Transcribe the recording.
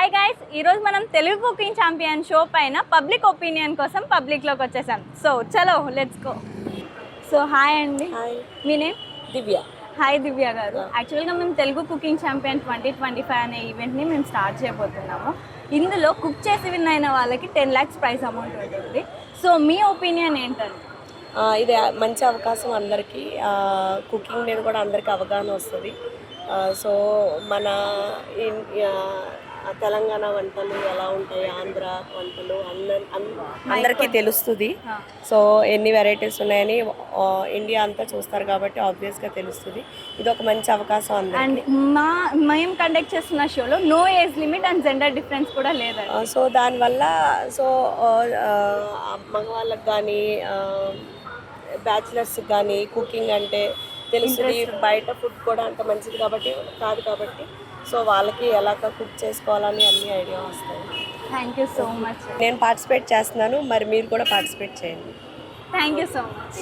Hi guys, ఈరోజు మనం Telugu cooking champion show పైన పబ్లిక్ ఒపీనియన్ కోసం పబ్లిక్లోకి వచ్చేసాం. సో చలో లెట్స్ గో. సో హాయ్ అండి. హాయ్, మీ నేమ్? దివ్య. హాయ్ దివ్య గారు. యాక్చువల్గా మేము తెలుగు కుకింగ్ ఛాంపియన్ 2025 అనే ఈవెంట్ని మేము స్టార్ట్ చేయబోతున్నాము. ఇందులో కుక్ చేసి విన్ అయిన వాళ్ళకి 10 lakhs ప్రైజ్ అమౌంట్ ఉంటుంది. సో మీ ఒపీనియన్ ఏంటండి? ఇది మంచి అవకాశం అందరికీ. కుకింగ్ మీద కూడా అందరికీ అవగాహన వస్తుంది. సో మన తెలంగాణ వంటలు ఎలా ఉంటాయి, ఆంధ్ర వంటలు అందరికీ తెలుస్తుంది. సో ఎన్ని వెరైటీస్ ఉన్నాయని ఇండియా అంతా చూస్తారు కాబట్టి ఆబ్వియస్గా తెలుస్తుంది. ఇది ఒక మంచి అవకాశం అందరికీ. అండ్ మేము కండక్ట్ చేస్తున్న షోలో no age limit and gender difference కూడా లేదండి. సో దానివల్ల మగవాళ్ళకి కానీ బ్యాచిలర్స్కి కానీ కుకింగ్ అంటే తెలుస్తుంది. బయట ఫుడ్ కూడా అంత మంచిది కాదు కాబట్టి సో వాళ్ళకి ఎలా కుక్ చేసుకోవాలని అన్ని ఐడియా వస్తాయి. Thank you so much. నేను పార్టిసిపేట్ చేస్తున్నాను, మరి మీరు కూడా పార్టిసిపేట్ చేయండి. Thank you so much.